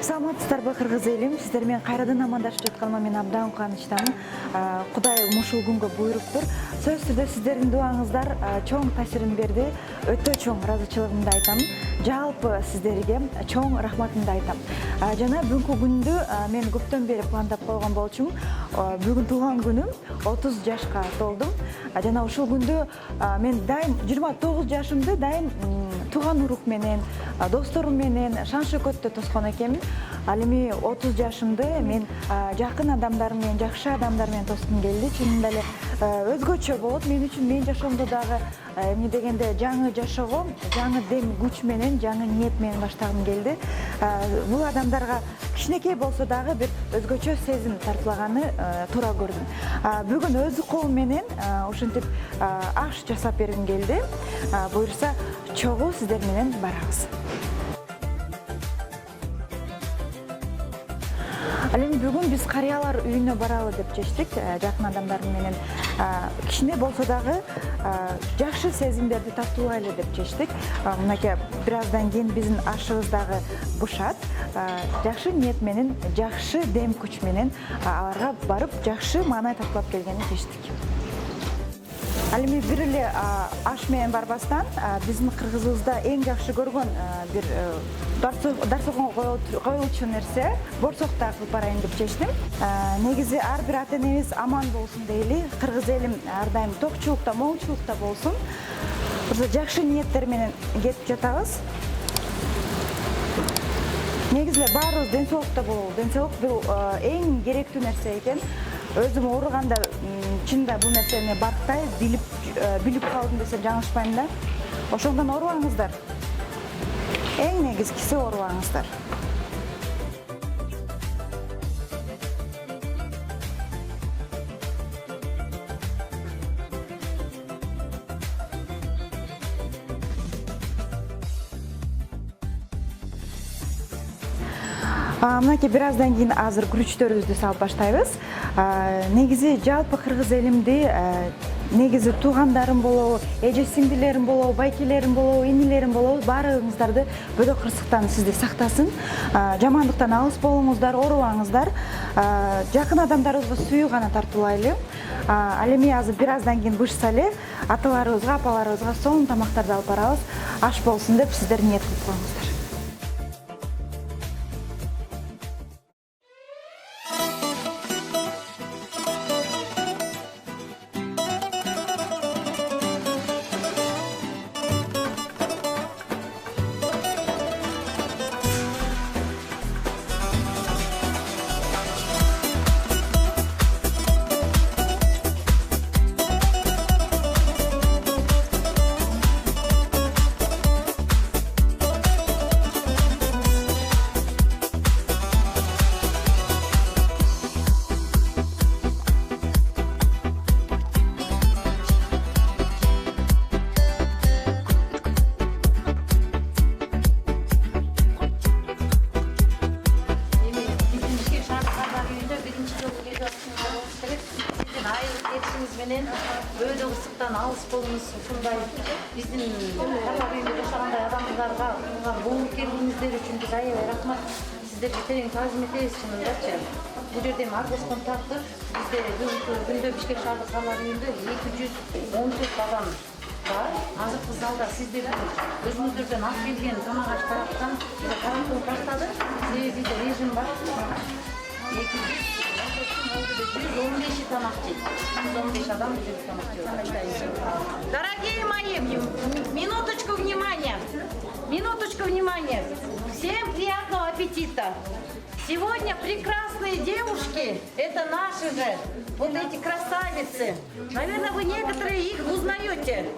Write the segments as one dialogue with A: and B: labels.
A: Саламатсыздарбы кыргыз элим, сиздер менен кайрадан амандашып жатканыма мен абдан кубанычтамын. Кудай ушул күнгө буйруптур. Сөзсүз түрдө сиздердин дуаңыздар чоң таасирин берди. Өтө чоң ыраазычылыгымды айтам. Жалпы сиздерге чоң рахматымды айтам. Жана бүгүнкү күндү мен көптөн бери пландап койгон болчумун. Бүгүн туулган күнүм, 30 жашка толдум. Жана ушул күндү мен дайым 29 жашымды дайым тууган урук менен, досторум менен шан шөкөттө тоскон экенмин. Ал эми 30 жашымды мен жакын адамдар менен, жакшы адамдар менен тоскум келди. Чынында эле өзгөчө болот мен үчүн. Мен жашоомдо дагы эмне дегенде жаңы жашоого, жаңы дем күч менен, жаңы ниет менен баштагым келди. Бул адамдарга кичинекей болсо дагы бир өзгөчө сезим тартуулаганы туура көрдүм. Бүгүн өз колум менен ушинтип аш жасап бергим келди. Буюрса чогуу сиздер менен барабыз. Ал эми бүгүн биз карыялар үйүнө баралы деп чечтик. Жакын адамдар менен кичине болсо дагы жакшы сезимдерди тартуулайлы деп чечтик. Мынакей бир аздан кийин биздин ашыбыз дагы бушат. Жакшы ниет менен, жакшы дем күч менен аларга барып жакшы маанай тартуулап келгенин чечтик. Ал эми бир эле аш менен барбастан биздин кыргызыбызда эң жакшы көргөн бир дарсоконго коюлчу нерсе борсокту кылып барайын деп чечтим. Негизи ар бир ата энебиз аман болсун дейли. Кыргыз элим ар дайым токчулукта, молчулукта болсун. Биз жакшы ниеттер менен кетип жатабыз. Негизи эле баарыбыз ден соолукта болобу. Ден соолук бул эң керектүү нерсе экен. Өзүм ооруганда чынында бул нерсени барктай билип калдым десем жаңылышпайм да. Ошондон оорубаңыздар. Эң негизгиси оорубаңыздар. Мынакей бир аздан кийин азыр күрүчтөрүбүздү салып баштайбыз. Негизи жалпы кыргыз элимди негизи туугандарым болобу, эже сиңдилерим болобу, байкелерим болобу, инилерим болобу, баарыңыздарды бөдө кырсыктан сизди сактасын. Жамандыктан алыс болуңуздар, оорубаңыздар. Жакын адамдарыбызга сүйүү гана тартуулайлы. Ал эми азыр бир аздан кийин бышса эле аталарыбызга, апаларыбызга сонун тамактарды алып барабыз. Аш болсун деп сиздер ниет кылып коюңуздар.
B: Бөлө кысыктан алыс болуңуз ушундай биздин карлар үйүндө жашагандай адамдарга бул келгениңиздер үчүн биз аябай рахмат. Сиздерге терең таазим этебиз чынындачы. Бул жерде аргостон тартып бизде бүгүнкү күндө Бишкек шаардык карлар үйүндө 214 адам бар. Азыркы залда сиздер өзүңүздөрдөн алып келген тамак-аш тараптан карантин баштады. Себеби режим бар. 115 тамак жейт. 115 адам тамак жейт. Дорогие мои, минуточку внимания. Минуточку внимания. Всем приятного аппетита. Сегодня прекрасные девушки, это наши же, вот эти красавицы. Наверное, вы некоторые их узнаете.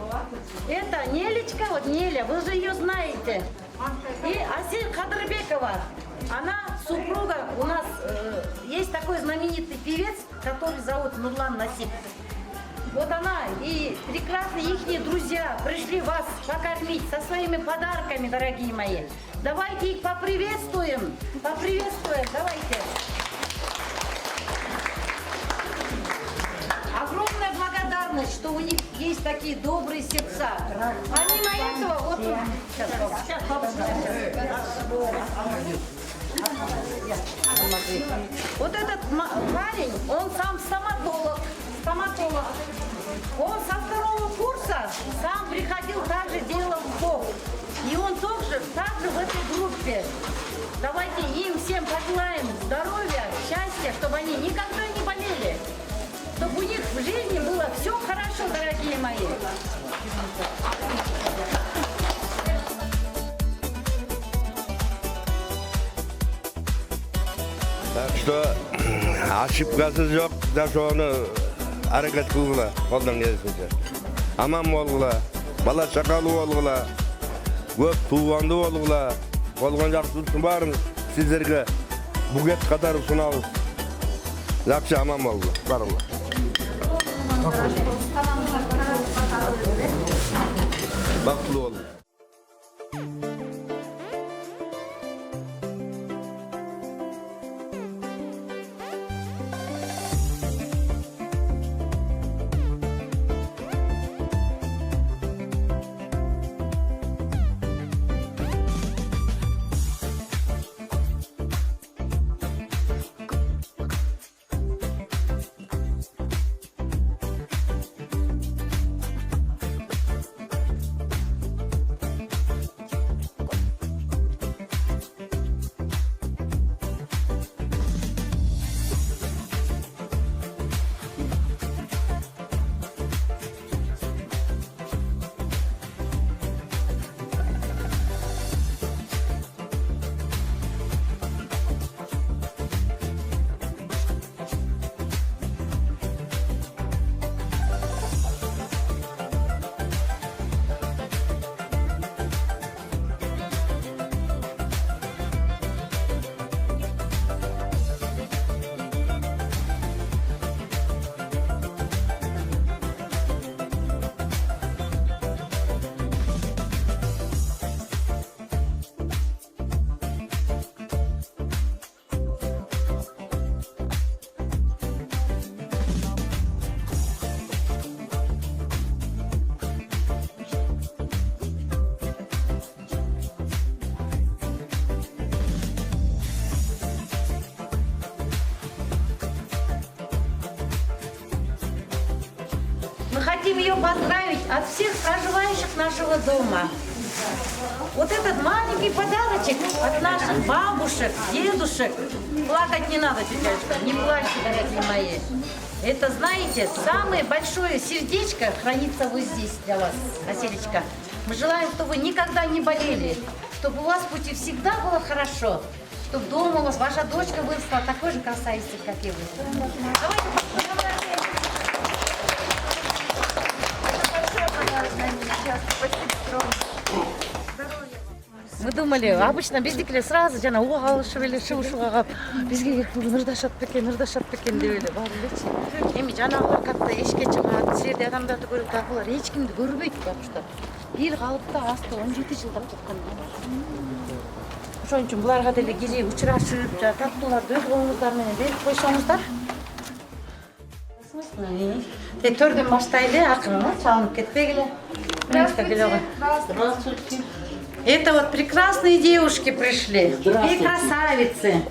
B: Это Нелечка, вот Неля, вы же ее знаете. И Асель Кадырбекова. Она супруга, у нас есть такой знаменитый певец, который зовут Нурлан Насип. Вот она и прекрасные их друзья пришли вас покормить со своими подарками, дорогие мои. Давайте их поприветствуем, давайте. Огромная благодарность, что у них есть такие добрые сердца. Помимо этого, вот сейчас. Вот этот парень, он сам стоматолог. Он со 2-го курса сам приходил, также делал укол. И он также в этой группе. Давайте им всем пожелаем здоровья, счастья, чтобы они никогда не болели. Чтобы у них в жизни было все хорошо, дорогие мои.
C: Так что ошибкасы жоқ, да соны әрекет қылғыла, қолдан келісінше. Аман болғыла, бала шақалы болғыла, көп туғанды болғыла, болған жақсы үшін барын сіздерге бүгет қатар ұсынауыз. Жақсы аман болғыла, барғыла. Бақытылы болғыла.
B: Мы хотим ее поздравить от всех проживающих нашего дома. Вот этот маленький подарочек от наших бабушек, дедушек. Плакать не надо, тетячка, не плачьте, дорогие мои. Это, знаете, самое большое сердечко хранится вот здесь для вас, Аселечка. Мы желаем, чтобы вы никогда не болели, чтобы у вас в пути всегда было хорошо, чтобы дома у вас ваша дочка выросла такой же красавицей, как и вы. Давайте поздравляем. Мы думали, обычно биздикилер сразу жана уга алышып эле чыгышууга калып бизге нырдашат бекен деп эле баары элечи. Эми жанагылар катта эшикке чыгат, силерде адамдарды көрөт, алар эч кимди көрбөйт бакчта. Эл калыпта асты 17 жылдан жаткан. Ошон үчүн буларга деле келип учурашып, таттууларды өз колуңуздар менен берип койсоңуздар. Төрдөн баштайлы, акырын чалынып кетпегиле. Здравствуйте. Это вот прекрасные девушки пришли. И красавицы.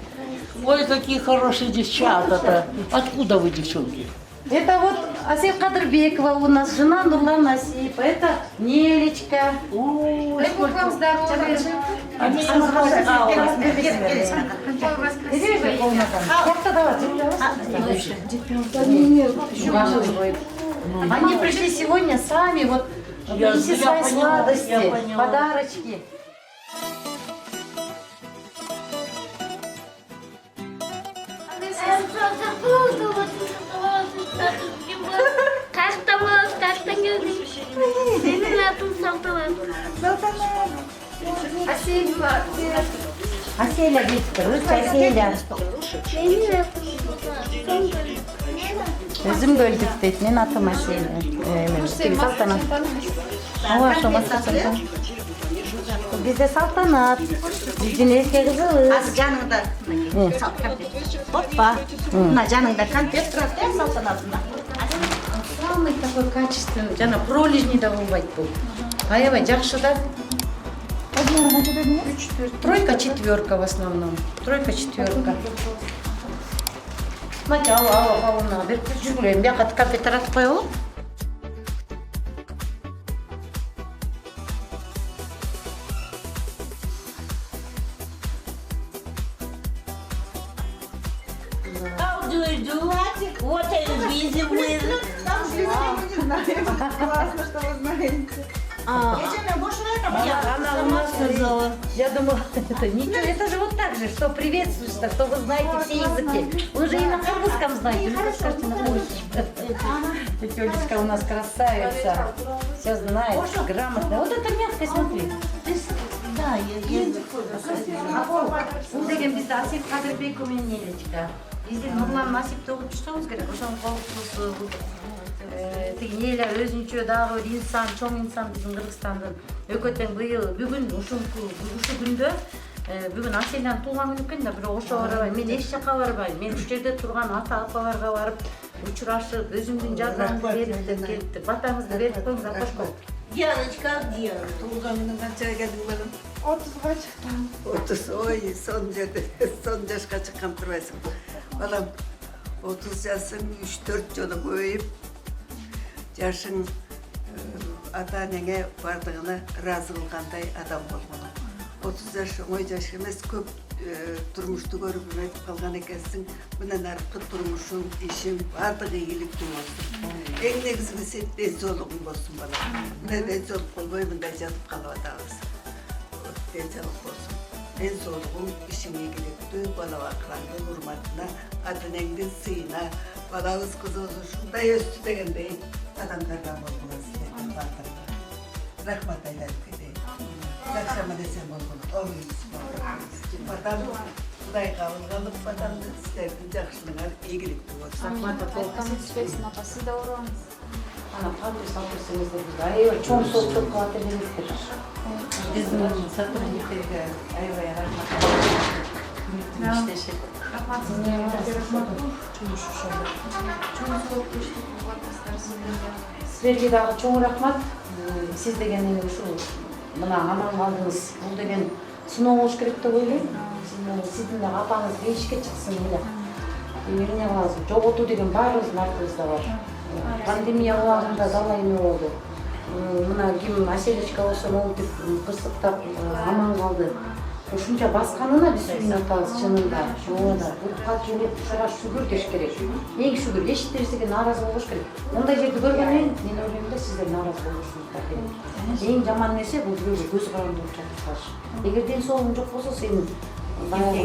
D: Ой, какие хорошие девчата-то. Откуда вы, девчонки?
B: Это вот Асел Кадырбекова у нас, жена Нурлан Асипа. Это Нелечка.
D: Ой,
B: Дай Бог вам здоровья. Они пришли сегодня сами, вот, принесли свои сладости, подарочки.
E: Kaçtan geldik. Senin adın Saltanat.
B: Аселя кетті, Аселя.
E: Senin adın
B: Өзім бөлдік дейді, мен атым Аселя. Салтанат. Бізде Салтанат. Біздің ерке қызымыз.
F: Az janыңда Опа. Мына жаныңда конфет тұрады, Салтанатында.
B: Самый такой качественный, жана пролежней да болбайт бұл. Аябай жакшы да. Тройка, четверка в основном. Тройка, четверка. Мать, ал, бир жүргүлөйм. Бияка компьютер атып коелу.
F: How do you do it? What are you busy with?
A: Классно, что вы знаете.
B: Она у нас сказала. Я думала, это ничего, это же вот так же, что приветствуешь, что вы знаете все языки. Вы же и на кыргызском знаете, ну скажите на польском. Тёлечка у нас красавица, все знает, грамотная. Вот это мягкость, смотри.
F: Да, я
B: Бул деген бизде Асип Кадырбеков менен Элечка. Бизде Нурлан Насипти окуп чыкпабыз керек. Ошонун колдусу тиги Эля өзүнчө дагы бир инсан, чоң инсан биздин Кыргызстандын. Экөө тең быйыл бүгүн ушу күндө бүгүн Аселянын туулган күнү экен да, бирок ошого барбайм. Мен эч жака барбайм. Мен ушул жерде турган ата апаларга барып учурашып, өзүмдүн жардамымды берип келип, батаңызды берип коюңуз, апашко.
F: Яночка, где? Туылғаныңнан қаншаға келдің балам?
A: 30-ға шықтым.
G: 30, ой, son yaşқа шыққан тұрбайсың. Балам, 30 жасың 3-4 жолы көйіп, жашың ата-анеңе бардығына разы қылғандай адам болғаны. 30 жаш оңай жаш емес, көп тұрмышты көріп өтіп қалған екенсің. Бұнан арқы тұрмышың, ішің, бардығы игілікті болсын. Ең негізгісі денсаулығың болсын балам. Мына денсаулық болмай мындай жатып қалып атабыз. Денсаулық болсын. Денсаулығың ішің игілікті, балаға қылаңдың ұрматына, ата-анеңдің сыйына, балабыз қызымыз ушундай өстү дегендей адамдарға болғыласың деп рахмат айтып кетейін. Жақшама десем болғаны, оңыз батам Құдай қабыл қалып, батамды сіздердің жақшылығар игілікті болсын.
E: Сіз де ұрыңыз.
B: Ана қалды салпырсыңыздар бізді. Аябай чоң сол көп қуаты беріңіздер. Біздің сотрудниктерге аябай рахмат. Сіздерге дағы чоң рахмат. Сіз деген эми ушул мына аман калдыңыз. Бул деген сыноо болуш керек деп ойлойм. Сиздин дагы апаңыз бейишке чыксын эле. Эмне кылабыз? Жоготуу деген баарыбыздын артыбызда бар. Пандемия убагында дала эме болду. Мына ким Аселечка болсо монтип кырсыктап аман калды. Ушунча басканына биз сүйүнүп атабыз чынында. Ооба, бутка келип ушуга шүгүр деш керек. Эң шүгүр, эч нерсеге нааразы болуш керек. Мындай жерди көргөндөн мен ойлойм да сиздер нааразы болушуңуздар керек. Эң жаман нерсе бул бирөөгө көз каранды болуп жатыш. Эгер денсаулыгың жок болсо сенин баягы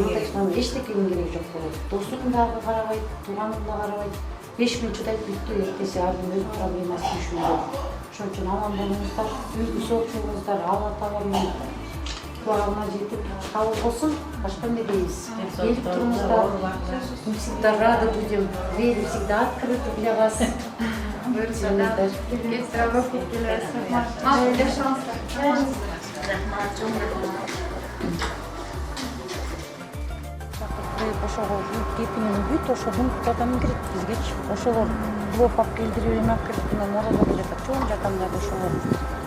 B: эчтекеңин кереги жок болот. Досуң дагы карабайт, тууганың да карабайт. 5 күн чыдайт бүттү, эртеси ардын өз проблемасын чечүүгө. Ошон үчүн аман болуңуздар, үйгө согушуңуздар, Алла таала менен кубагына жетип кабыл болсун. Башка эмне дейбиз? Келип туруңуздар. Мы всегда рады будем. Двери всегда открыты для вас. Ошого кепинин бүт, ошодон адам кирет бизгечи. Ошолор блок алып келдирип эме алып келип мына морозого жатат. Чоң жакандарды ошолор.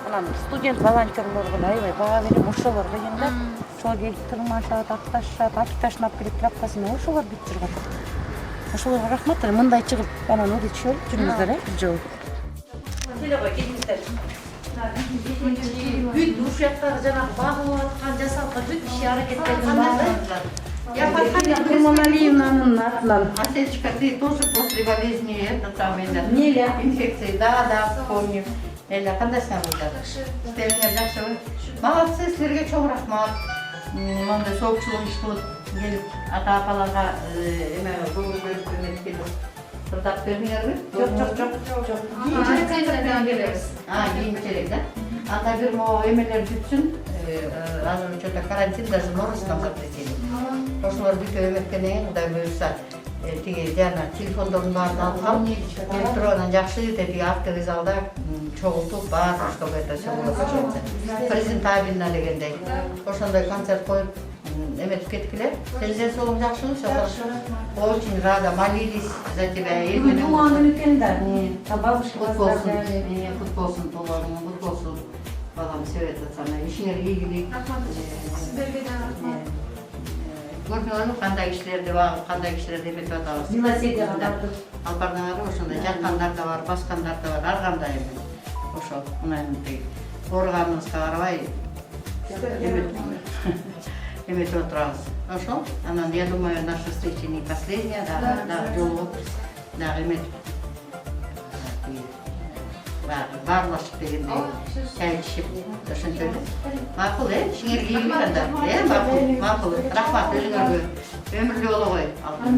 B: Анан студент волонтерлорго аябай баа берем. Ошолор деген да. Ошолор келип тырмашат, атташат, акиташын алып келип трапкасын ошолор бүт жүргөн. Ошолорго рахмат. Мындай чыгып анан удичип жүрүңүздөр, бир жолу. Келе кой, келиңиздер. Бүт ушу жактагы жанагы багылып аткан жасалган бүт иш аракеттердин баары. Я подходила к Алиевнаның атынан.
H: Аселечка, ты тоже после болезни это самое, да?
B: Неля.
H: Инфекции, да, помню. Эля, қандай сен болды? Істеріңе жақсы. Молодцы, сіздерге чоң рахмат. Мындай соғышылық қылып келіп, ата-апаларға көңіл бөліп көмек келіп. Сұрдап бермеңер бе?
B: Жоқ.
H: Кийинчерээк, да? Анда бир могу эмелер бүтсүн. Анын что-то карантин даже Норус'tan запретили. Ошолор бүтүп эметкенден Кудай буюрса, тиги жана телефондордун баарын алгам. Келип тургандан жакшы тиги автовокзалда чогултуп баары, чтобы это все было презентабельно дегендей. Ошондой концерт коюп эметип кеткиле. Сенин денсаулыгың жакшыбы? Все хорошо. Очень рада, молились за тебя.
B: Бүгүн туулган күнү экен да. Бабушка
H: Кут болсун, туулганың кут болсун. балам сөйлеп жатсана ишиңерге ийгилик.
E: Сіздерге де рахмат.
H: Көрдүңөрбү кандай кишилерди багып, кандай кишилерди эметип атабыз.
F: Велосипедге бардым.
H: Алып бардыңарбы ошондой жаткандар да бар, баскандар да бар, ар кандай эми. Ошо мындай ооруганыбызга карабай эметип отурабыз. Ошо, анан я думаю, наша встреча не последняя, да, жолугуп дагы эметип баарлашып дегендей чай ичип ошентели. Макул, ишиңерге ийгилик анда. Макул. Рахмат өзүңөргө. Өмүрлүү боло кой. Алтын,